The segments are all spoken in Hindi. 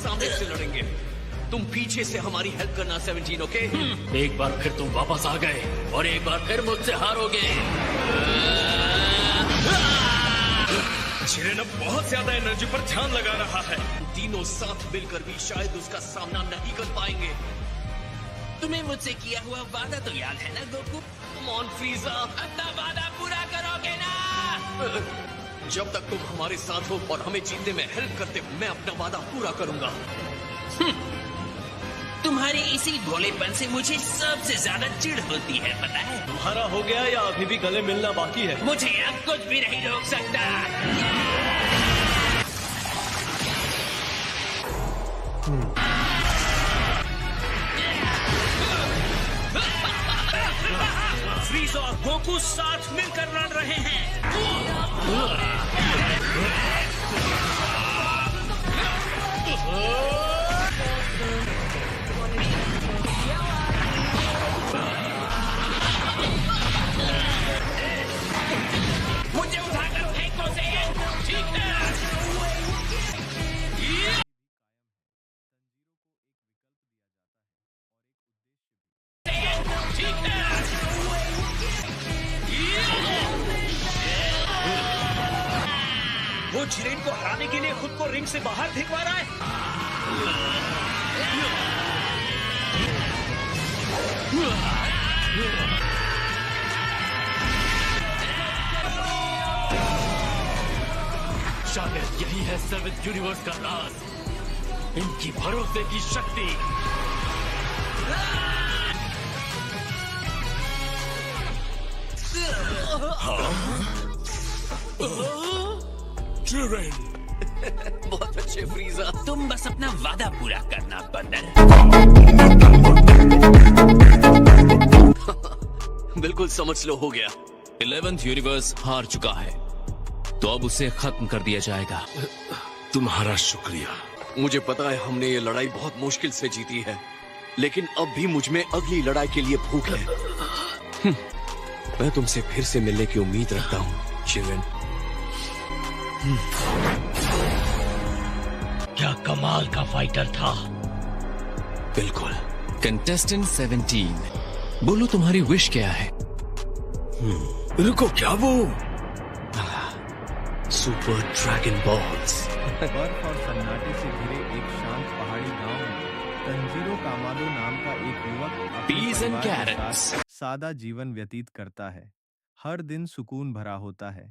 सामने से लड़ेंगे। तुम पीछे से हमारी हेल्प करना 17, ओके? एक बार फिर तुम वापस आ गए और एक बार फिर मुझसे हारोगे। चिरेन अब बहुत ज्यादा एनर्जी पर ध्यान लगा रहा है। तीनों साथ मिलकर भी शायद उसका सामना नहीं कर पाएंगे। तुम्हें मुझसे किया हुआ वादा तो याद है ना गोकू? कम ऑन फ्रीजा, अपना वादा पूरा करोगे ना? जब तक तुम हमारे साथ हो और हमें जीतने में हेल्प करते हो, मैं अपना वादा पूरा करूंगा। तुम्हारे इसी भोलेपन से मुझे सबसे ज्यादा चिढ़ होती है, पता है? तुम्हारा हो गया या अभी भी गले मिलना बाकी है? मुझे अब कुछ भी नहीं रोक सकता। फ्रीजा और गोकू साथ मिलकर लड़ रहे हैं। मुझे उठाकर फेंको से, ठीक है? ठीक है? वो जिरेन को हराने के लिए खुद को रिंग से बाहर फेंकवा रहा है। शायद यही है 7th यूनिवर्स का राज, इनकी भरोसे की शक्ति। बहुत अच्छे फ्रीजा। तुम बस अपना वादा पूरा करना, बंदर। बिल्कुल समझ लो, हो गया। 11th यूनिवर्स हार चुका है, तो अब उसे खत्म कर दिया जाएगा। तुम्हारा शुक्रिया। मुझे पता है हमने ये लड़ाई बहुत मुश्किल से जीती है, लेकिन अब भी मुझ में अगली लड़ाई के लिए भूख है। मैं तुमसे फिर से मिलने की उम्मीद रखता हूँ, चिरेन। क्या कमाल का फाइटर था। बिल्कुल। कंटेस्टेंट 17, बोलो तुम्हारी विश क्या है? रुको, क्या वो? Super dragon balls. बर्फ और सन्नाटे से घिरे एक शांत पहाड़ी गांव में तंजीरो कामाडो नाम का एक युवक अपने Peas and परिवार के carrots. साथ सादा जीवन व्यतीत करता है। हर दिन सुकून भरा होता है,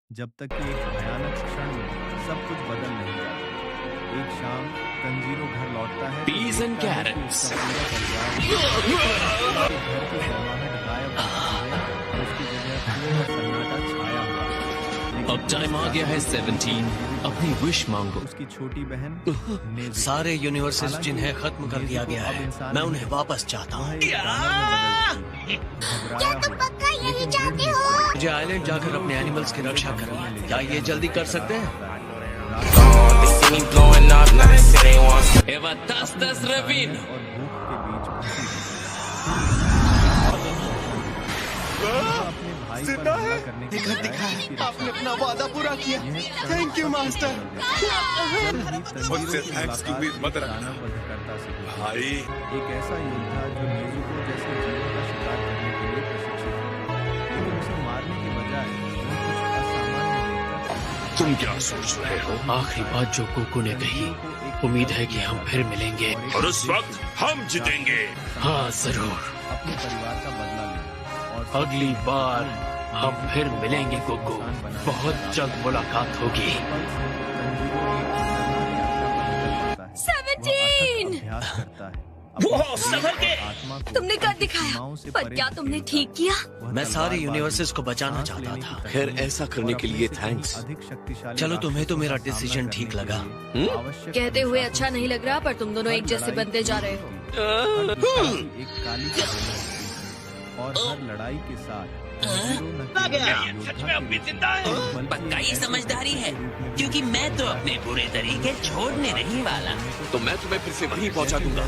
जब तक कि एक भयानक क्षण में सब कुछ बदल नहीं जाता। एक शाम तंजीरो घर लौटता है। Peas and carrots. घर की गर्माहट गायब हो चुकी है और उसकी जगह पूरा सन्नाटा छाया हुआ है। अब टाइम आ गया है 17, अपनी विश मांगो। उसकी छोटी बहन सारे यूनिवर्सेस जिन्हें खत्म कर दिया गया है, मैं उन्हें वापस चाहता हूँ। क्या तुम पक्का यही चाहते हो? मुझे आइलैंड जाकर अपने एनिमल्स की रक्षा करनी है। क्या ये जल्दी कर सकते हैं? Evatastas Ravin. और भूख के बीच फंसी अपने भाई पर हमला करने की बजाय आपने अपना वादा पूरा किया। Thank you master. मुझसे थैंक्स की उम्मीद मत रखना दानववधकर्ता से पूछा। भाई। एक ऐसा योद्धा जो नेजुको जैसे जीवों का शिकार करने के लिए प्रशिक्षित है, लेकिन उसे मारने के बजाय वह कुछ असामान्य देखता। तुम क्या सोच रहे हो? आखिरी बात जो गोकू ने कही, उम्मीद है कि हम फिर मिलेंगे और उस वक्त हम जीतेंगे। हाँ जरूर, अपने परिवार का बदला लेना और अगली बार हम फिर मिलेंगे गोकू। बहुत जल्द मुलाकात होगी। 17! तुमने कर दिखाया, पर क्या तुमने ठीक किया? मैं सारे यूनिवर्सेस को बचाना चाहता था। खैर, ऐसा करने के लिए थैंक्स। चलो, तुम्हें तो मेरा डिसीजन ठीक लगा। कहते हुए अच्छा नहीं लग रहा, पर तुम दोनों एक जैसे बनते जा रहे हो। एक काली और हर लड़ाई के साथ सच में अब भी जिंदा है। पक्का ये समझदारी है, क्योंकि मैं तो अपने बुरे तरीके छोड़ने नहीं वाला। तो मैं तुम्हें फिर से वहीं पहुंचा दूंगा।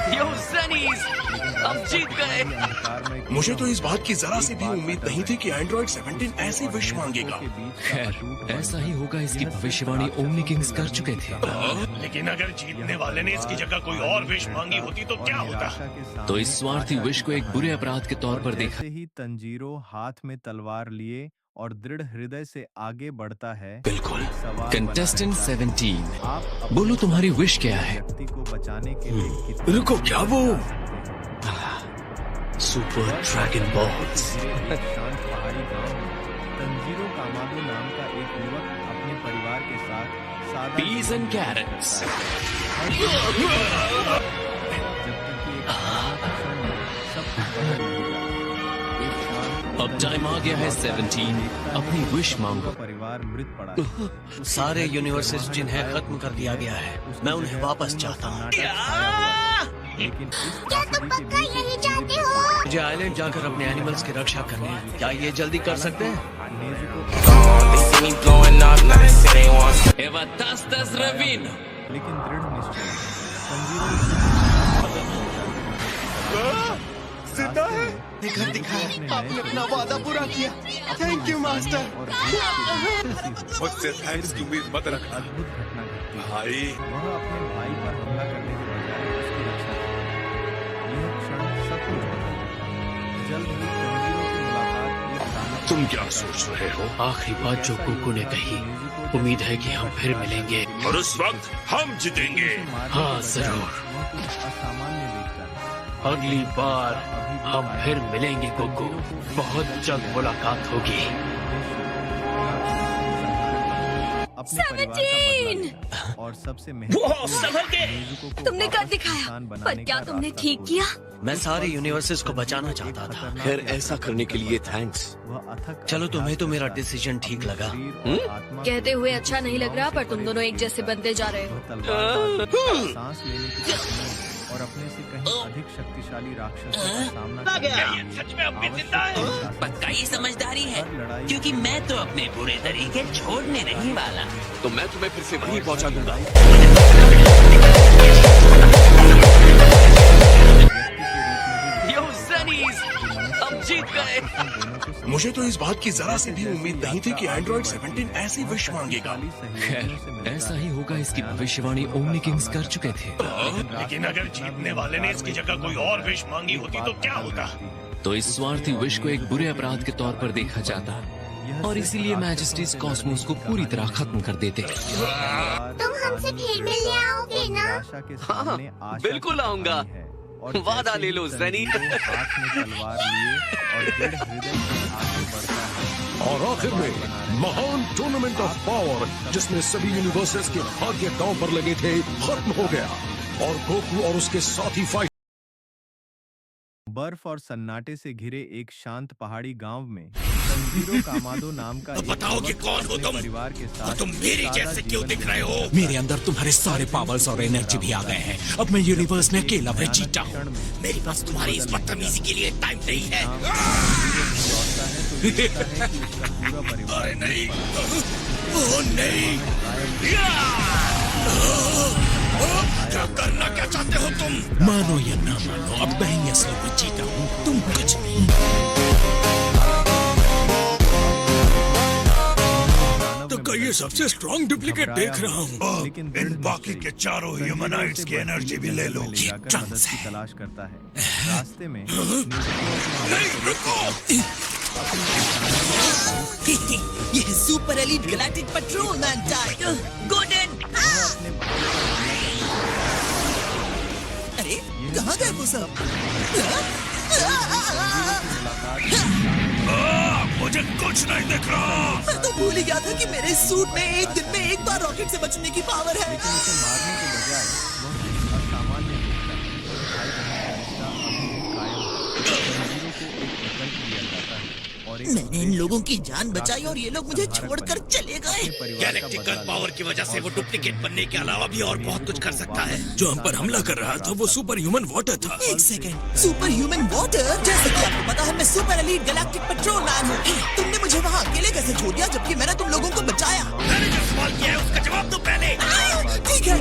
यो सनीज, हम जीत गए। मुझे तो इस बात की जरा सी भी उम्मीद नहीं थी कि एंड्रॉइड 17 ऐसे विश मांगेगा। खैर, ऐसा ही होगा, इसकी भविष्यवाणी ओमनी किंग्स कर चुके थे। लेकिन अगर जीतने वाले ने इसकी जगह कोई और विश मांगी होती तो क्या होता? तो इस स्वार्थी विश को एक बुरे अपराध के तौर पर देखा। जैसे ही तंजीरो हाथ में तलवार लिए और दृढ़ हृदय से आगे बढ़ता है, बिल्कुल। एक सवाल कंटेस्टेंट बना रहता है। 17, आप अपने बोलो तुम्हारी विश क्या है? व्यक्ति को बचाने के लिए कितने रुको, क्या वो? Super dragon balls. एक शांत पहाड़ी गांव में तंजीरो कामादो नाम का एक युवक अपने परिवार के साथ सादा Peas and जीवन carrots. व्यतीत करता है। जब तक कि एक भयानक क्षण में सब कुछ बदल नहीं जाता। एक शांत अब टाइम आ गया है 17, अपनी विश मांगो। परिवार मृत पड़ा है। सारे यूनिवर्सेस जिन्हें खत्म कर दिया गया है, मैं उन्हें वापस चाहता हूँ। लेकिन इस त्रासदी के बीच एक चाहते जीवित हो? मुझे आइलैंड जाकर अपने एनिमल्स की रक्षा करनी है। क्या ये जल्दी कर सकते हैं? नेज़ुको एवा तास्तास रवीन। लेकिन दृढ़ निश्चय तंजीरो जिंदा है? घर दिखाया, आपने अपना वादा पूरा किया। Thank you master. और मुझसे थैंक्स की उम्मीद मत रखना अद्भुत घटना घटती है। भाई। वह अपने भाई पर हमला करने के बजाय उसकी रक्षा करता है। यह क्षण सब कुछ बदल देता है। जल्द ही तंजीरो की मुलाकात एक दानव तुम क्या सोच रहे हो? आखिरी बात जो कुकू ने कही, उम्मीद है कि हम फिर मिलेंगे। और उस वक्त हम जीतेंगे। हाँ, जरूर। वह कुछ असामान्य देखता है। अगली बार हम फिर मिलेंगे कुकू। बहुत जल्द मुलाकात होगी। अपने परिवार का बदला लेता है और सबसे महत्वपूर्ण तुमने कर दिखाया, पर क्या तुमने ठीक किया? मैं सारे यूनिवर्सेस को बचाना चाहता था। खैर, ऐसा करने के लिए थैंक्स। चलो, तुम्हें तो मेरा डिसीजन ठीक लगा। कहते हुए अच्छा नहीं लग रहा, पर तुम दोनों एक जैसे बनते जा रहे हो। सांस लेने की तकनीक और अपने से कहीं अधिक शक्तिशाली राक्षसों का सामना पक्का ये समझदारी है, क्योंकि मैं तो अपने बुरे तरीके छोड़ने नहीं वाला। तो मैं तुम्हें फिर से वहीं पहुंचा दूंगा। यो सनीज, हम जीत गए। मुझे तो इस बात की जरा सी भी उम्मीद नहीं थी कि एंड्रॉइड 17 ऐसे विश मांगेगा। खैर, ऐसा ही होगा, इसकी भविष्यवाणी ओमनी किंग्स कर चुके थे। लेकिन अगर जीतने वाले ने इसकी जगह कोई और विश मांगी होती तो क्या होता? तो इस स्वार्थी विश को एक बुरे अपराध के तौर पर देखा जाता और इसीलिए मैजेस्टीज कॉस्मोस को पूरी तरह खत्म कर देते। तुम हमसे खेल मिलने आओगे ना? हाँ, बिल्कुल आऊंगा। वादा ले लो ज़नी। हाथ में तलवार लिए और दृढ़ हृदय से आगे बढ़ता है। और आखिर में महान टूर्नामेंट ऑफ पावर, जिसमें सभी यूनिवर्सेस के भाग्य दांव पर लगे थे, खत्म हो गया और गोकू और उसके साथी फाइट। बर्फ और सन्नाटे से घिरे एक शांत पहाड़ी गांव में तंजीरो कामादो नाम का एक बताओ कि युवक कौन हो अपने तुम? परिवार के साथ तुम मेरी सादा जैसे क्यों जीवन दिख रहे हो? मेरे अंदर तुम्हारे सारे पावर्स और एनर्जी भी आ गए हैं। अब मैं यूनिवर्स में अकेला रह जीता हूँ। मेरे पास तुम्हारी इस बदतमीजी के लिए टाइम नहीं है। लौटता है तो देखता है कि उसका पूरा परिवार अरे नहीं, ओ नहीं, क्या करना क्या चाहते हो तुम? मानो या ना मानो, अब मैं ही असली में जीता हूँ, तुम कुछ नहीं। तो कहीं ये सबसे स्ट्रॉन्ग डुप्लीकेट देख रहा हूँ। लेकिन इन बाकी के चारों ह्यूमनाइट्स की एनर्जी भी ले लो। ये मदद की तलाश करता है। रास्ते में नहीं, रुको। ये super elite galactic patrolman type golden. अरे कहाँ गए वो सब? मुझे कुछ नहीं दिख रहा। मैं तो भूल ही गया था कि मेरे सूट में एक दिन में एक बार रॉकेट से बचने की पावर है। लेकिन उसे मारने के बजाय वह असामान्य दिखता है। भाई बहन का रिश्ता अभी भी कायम है। तंजीरों को एक विकल्प दिया जाता है और एक मैंने इन लोगों की जान बचाई और ये लोग मुझे छोड़कर चले गए। गैलेक्टिकल पावर की वजह से वो डुप्लीकेट बनने के अलावा भी और बहुत कुछ कर सकता है। जो हम पर हमला कर रहा था वो सुपर ह्यूमन वाटर था। एक सेकंड, सुपर ह्यूमन वाटर? जैसे कि आपको पता है मैं सुपर एलीट गैलेक्टिक पेट्रोलमैन हूँ। तुमने मुझे वहाँ अकेले कैसे छोड़ दिया जबकि मैंने तुम लोगों को बचाया? मैंने जो सवाल किया है उसका जवाब दो पहले। ठीक है।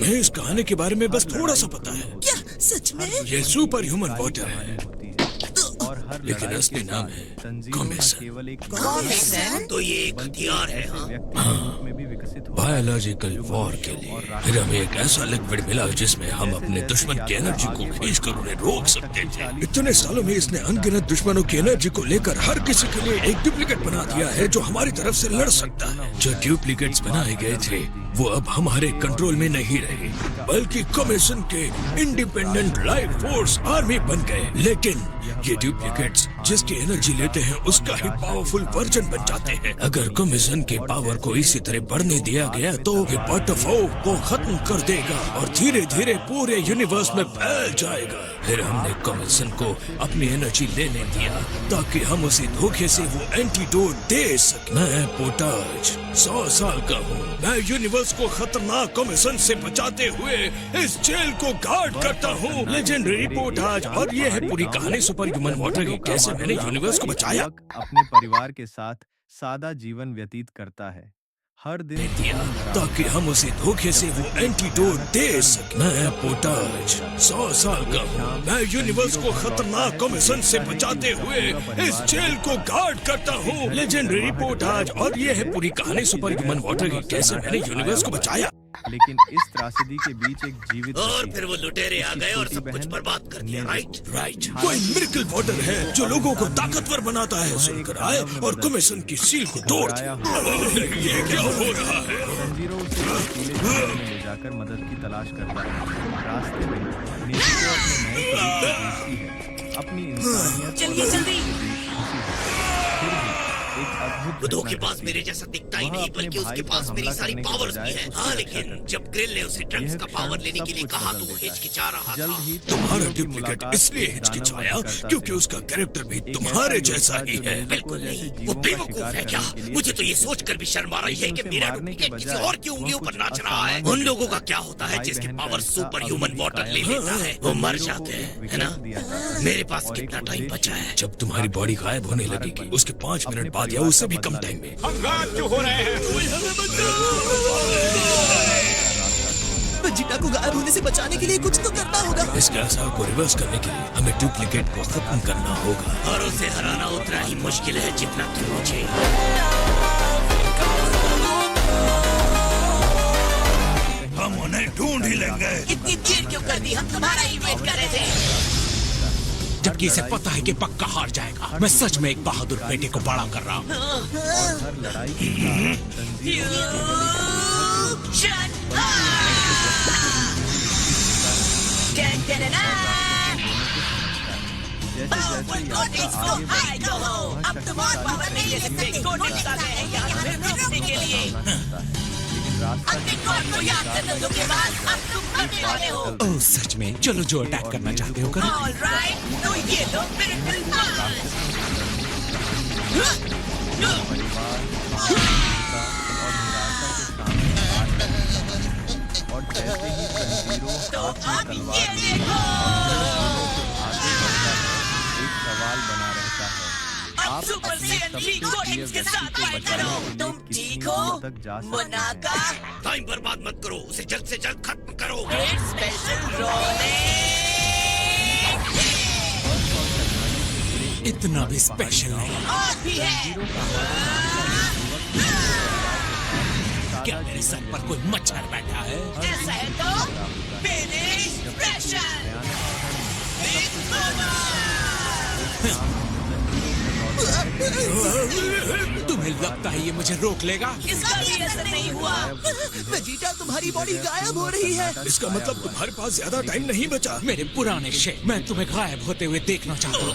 तुम्हें इस कहानी के बारे में बस थोड़ा सा पता है। क्या सच में? ये सुपर ह्यूमन वाटर है, और हर लेकिन लड़ाई असली के नाम साथ है तंजीरों कॉमेसन। का केवल एक तो ये एक हथियार है। व्यक्ति के रूप में भी विकसित हुआ है। बायोलॉजिकल वॉर के लिए फिर हमें एक ऐसा लिक्विड मिला जिसमें हम अपने दुश्मन की एनर्जी को खींचकर उन्हें रोक सकते थे। इतने सालों में इसने अनगिनत दुश्मनों की एनर्जी को लेकर हर किसी के लिए एक डुप्लीकेट बना दिया है जो हमारी तरफ से लड़ सकता है। जो डुप्लीकेट्स बनाए गए थे वो अब हमारे कंट्रोल में नहीं रहे, बल्कि कमीशन के इंडिपेंडेंट लाइफ फोर्स आर्मी बन गए। लेकिन ये डुप्लीकेट्स जिसकी एनर्जी लेते हैं उसका ही पावरफुल वर्जन बन जाते हैं। अगर कमीशन के पावर को इसी तरह बढ़ने दिया गया तो ये बटरफ्लो को खत्म कर देगा और धीरे धीरे पूरे यूनिवर्स में फैल जाएगा। फिर हमने कमीशन को अपनी एनर्जी लेने दिया ताकि हम उसे धोखे से वो एंटीडोट दे सके। मैं पोटाज 100 साल का हूँ। मैं यूनिवर्स को खतरनाक कमीशन से बचाते हुए इस जेल को गार्ड करता हूँ। लेजेंडरी पोटाज, और ये है पूरी कहानी सुपर ह्यूमन वाटर की, कैसे मैंने यूनिवर्स को बचाया। अपने परिवार के साथ सादा जीवन व्यतीत करता है। हर दिन दिया ताकि हम उसे धोखे से वो एंटीडोट दे सके। मैं पोटाज 100 साल का हूँ। मैं यूनिवर्स को खतरनाक कमीशन से बचाते हुए इस जेल को गार्ड करता हूँ। लेजेंडरी पोटाज, और ये है पूरी कहानी सुपर ह्यूमन वाटर की, कैसे मैंने यूनिवर्स को बचाया। लेकिन इस त्रासदी के बीच एक जीवित और फिर वो लुटेरे आ गए और सब कुछ बर्बाद कर दिया। राइट। कोई मिरेकल वाटर है जो लोगों को ताकतवर बनाता है। सुनकर आए और कमीशन की सील को तोड़ दिया। ये क्या हो रहा है? तंजीरों उसे अकेले जंगल में ले जाकर मदद की तलाश करता है। रास्ते में नेजिको अपने नए शरीर को देखती है, अपनी इंसानियत। चलिए जल्दी। वो धोखेबाज मेरे जैसा दिखता ही नहीं, बल्कि उसके पास मेरी सारी पावर्स भी है। हाँ, लेकिन जब ग्रिल ने उसे ड्रग्स का पावर लेने के लिए कहा तो वो हिचकिचा रहा था। तुम्हारा डुप्लीकेट इसलिए हिचकिचाया क्योंकि उसका कैरेक्टर भी तुम्हारे जैसा ही है। बिल्कुल नहीं, वो बेवकूफ है क्या? मुझे तो ये सोचकर भी शर्म आ रही है कि मेरा डुप्लीकेट किसी और की उंगलियों पर नाच रहा है। उन लोगों का क्या होता है जिसकी पावर सुपर ह्यूमन वाटर ले लेता है? वो मर जाते हैं, है ना? मेरे पास कितना टाइम बचा है? जब तुम्हारी बॉडी गायब होने लगेगी उसके 5 मिनट बाद या उससे भी कम टाइम में। क्यों हो रहे हैं? वेजिटा को गायब होने से बचाने के लिए कुछ तो करना होगा। इस असर को रिवर्स करने के लिए हमें डुप्लीकेट को खत्म करना होगा। और उसे हराना उतना ही मुश्किल है जितना कि मुझे। हम उन्हें ढूंढ ही लेंगे। इतनी देर क्यों कर दी? हम तुम्हारा ही वेट कर रहे थे। जबकि इसे पता है कि पक्का हार जाएगा। मैं सच में एक बहादुर बेटे को बड़ा कर रहा हूँ। हर लड़ाई के साथ अब तुम और पावर नहीं ले सकते। के लिए को याद करने दो के बाद अब तुम करने वाले हो। ओह सच में? चलो जो अटैक करना चाहते हो करो। ऑलराइट, तो ये लो मेरे और जैसे ही तंजीरों हाथ में तलवार ये देखो। एक सवाल बना रहता है। आप सुपर सैयन 3 कोडिंग्स के साथ फाइट करो। तुम ठीक हो? तक जा सकते मुनाका टाइम बर्बाद मत करो, उसे जल्द से जल्द खत्म करो। Great special rolling. इतना भी स्पेशल नहीं। और भी है। क्या मेरे सर पर कोई मच्छर बैठा है? ऐसा है तो फिनिश प्रेशर। तुम्हें लगता है ये मुझे रोक लेगा? इसका भी असर नहीं हुआ। वेजिटा, तुम्हारी बॉडी गायब हो रही है। इसका मतलब तुम्हारे पास ज्यादा टाइम नहीं बचा। मेरे पुराने शेर, मैं तुम्हें गायब होते हुए देखना चाहता हूँ।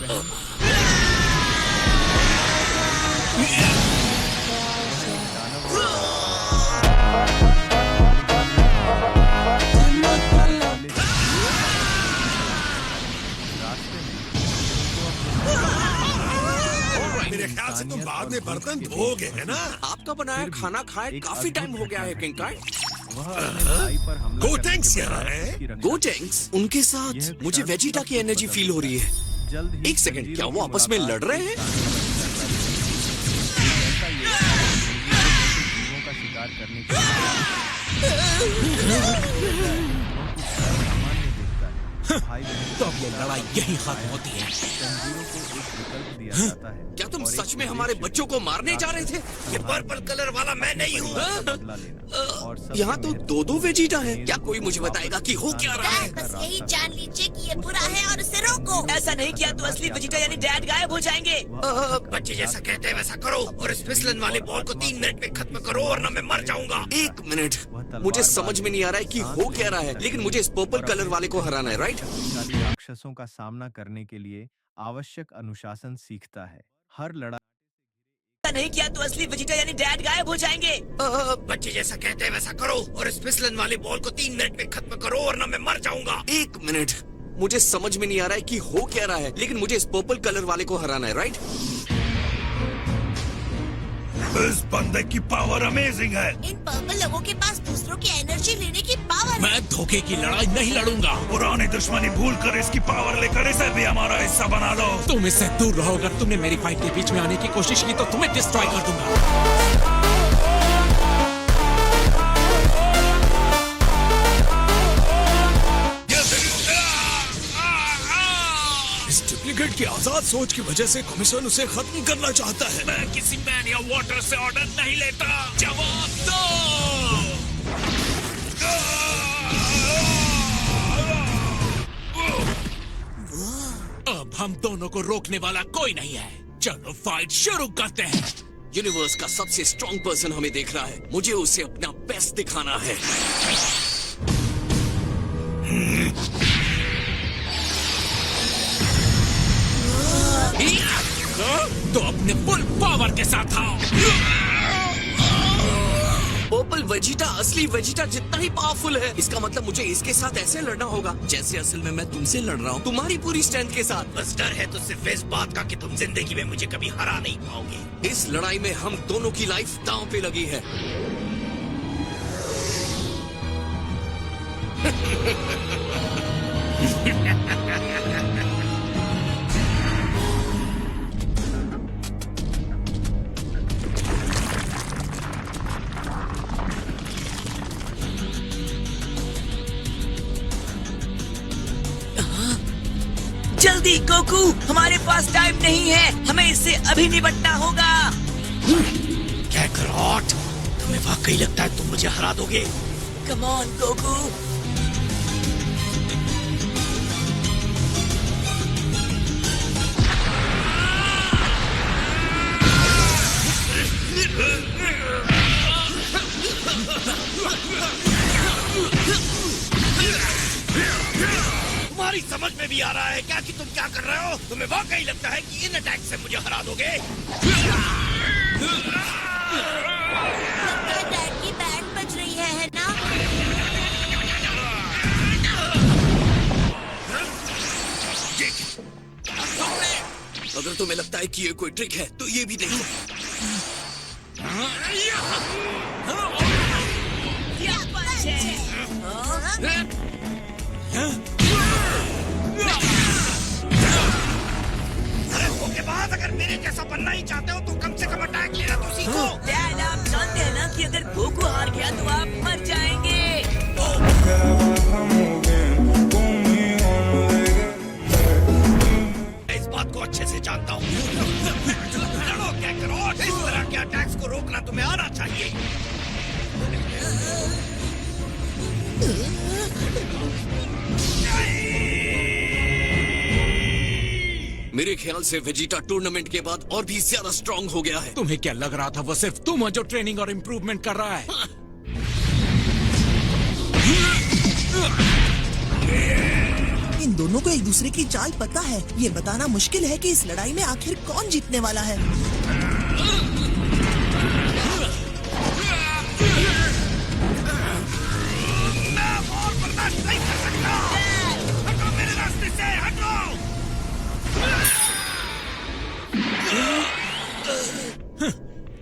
मेरे ख्याल से तुम बाद में बर्तन धोगे, है ना? आपका बनाया खाना खाए काफी टाइम हो गया है किंकाई। गोटेंग्स यहाँ है। गोटेंग्स, उनके साथ मुझे वेजिटा की एनर्जी फील हो रही है। एक सेकंड, क्या वो आपस में लड़ रहे हैं? का शिकार करने के सामान्य देखता है। भाई तो अब ये लड़ाई यही खत्म होती है। तंजीरों को एक विकल्प दिया जाता है। क्या तुम सच में हमारे बच्चों को मारने जा रहे थे? ये पर्पल कलर वाला मैं नहीं हूँ। बदला लेना और यहाँ तो दो वेजिटा है। क्या कोई मुझे बताएगा कि हो क्या रहा है? बस यही जान लीजिए कि ये बुरा है और उसे रोको। ऐसा नहीं किया तो असली वेजिटा यानी डैड गायब हो जाएंगे। बच्चे जैसा कहते हैं वैसा करो और इस फिसलन वाले बॉल को 3 मिनट में खत्म करो वरना मैं मर जाऊंगा। 1 मिनट, मुझे समझ में नहीं आ रहा है कि हो क्या रहा है, लेकिन मुझे इस पर्पल कलर वाले को हराना है, राइट? राक्षसों का सामना करने के लिए आवश्यक अनुशासन सीखता है। हर लड़ाई ऐसा नहीं किया तो असली वेजिटा यानी डैड गायब हो जाएंगे। बच्चे जैसा कहते हैं वैसा करो और इस फिसलन वाले बॉल को 3 मिनट में खत्म करो वरना मैं मर जाऊंगा। 1 मिनट, मुझे समझ में नहीं आ रहा है कि हो क्या रहा है, लेकिन मुझे इस पर्पल कलर वाले को हराना है, राइट? इस बंदे की पावर अमेजिंग है। इन पर्पल लोगों के पास दूसरों की एनर्जी लेने की पावर है। मैं धोखे की लड़ाई नहीं लड़ूंगा। पुरानी दुश्मनी भूल कर इसकी पावर लेकर इसे भी हमारा हिस्सा बना लो। तुम इससे दूर रहो। अगर तुमने मेरी फाइट के बीच में आने की कोशिश की तो तुम्हें डिस्ट्रॉय कर दूंगा। इस डुप्लीकेट की आजाद सोच की वजह से कमीशन उसे खत्म करना चाहता है। मैं किसी मैन या वाटर से ऑर्डर नहीं लेता। जवाब दो। अब हम दोनों को रोकने वाला कोई नहीं है। चलो फाइट शुरू करते हैं। यूनिवर्स का सबसे स्ट्रॉन्ग पर्सन हमें देख रहा है। मुझे उसे अपना बेस्ट दिखाना है। तो अपने फुल पावर के साथ आओ। पर्पल वेजिटा असली वेजिटा जितना ही पावरफुल है। इसका मतलब मुझे इसके साथ ऐसे लड़ना होगा जैसे असल में मैं तुमसे लड़ रहा हूँ, तुम्हारी पूरी स्ट्रेंथ के साथ। बस डर है तो सिर्फ इस बात का कि तुम जिंदगी में मुझे कभी हरा नहीं पाओगे। इस लड़ाई में हम दोनों की लाइफ दांव पे लगी है। जल्दी गोकू, हमारे पास टाइम नहीं है। हमें इससे अभी निपटना होगा। कैकरॉट, तुम्हें वाकई लगता है तुम मुझे हरा दोगे? Come on Goku. तुम्हारी समझ में भी आ रहा है क्या कि तुम क्या कर रहे हो? तुम्हें वाकई लगता है कि इन अटैक से मुझे हरा दोगे? डैड की बैंड बज रही है ना? अगर तुम्हें लगता है कि ये कोई ट्रिक है तो ये भी देखो। के बाद अगर मेरे जैसा बनना ही चाहते हो तो कम से कम अटैक लेना तो सीखो। डैड, आप जानते हैं ना कि अगर गोकू हार गया तो आप मर जाएंगे। इस बात को अच्छे से जानता हूँ। लड़ो कैकरॉट, इस तरह के अटैक्स को रोकना तुम्हें आना चाहिए। मेरे ख्याल से वेजिटा टूर्नामेंट के बाद और भी ज्यादा स्ट्रॉन्ग हो गया है। तुम्हें क्या लग रहा था वो सिर्फ तुम हो जो ट्रेनिंग और इम्प्रूवमेंट कर रहा है? इन दोनों को एक दूसरे की चाल पता है। ये बताना मुश्किल है कि इस लड़ाई में आखिर कौन जीतने वाला है। मैं और बर्दाश्त नहीं कर सकता। हटो मेरे रास्ते से, हटो।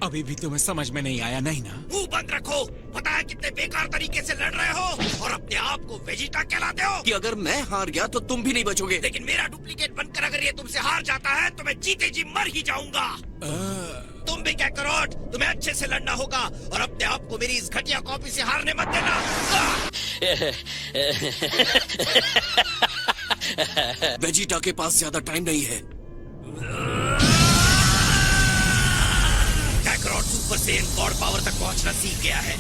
अभी भी तुम्हें समझ में नहीं आया नहीं ना? मुंह बंद रखो। पता है कितने बेकार तरीके से लड़ रहे हो और अपने आप को वेजिटा कहलाते हो। कि अगर मैं हार गया तो तुम भी नहीं बचोगे। लेकिन मेरा डुप्लीकेट बनकर अगर ये तुमसे हार जाता है तो मैं जीते जी मर ही जाऊंगा। तुम भी कैकरोट, तुम्हें अच्छे से लड़ना होगा और अपने आप को मेरी इस घटिया कॉपी से हारने मत देना। वेजिटा के पास ज्यादा टाइम नहीं है। Kakarot super Sen God power तक पहुंचना सीख गया है।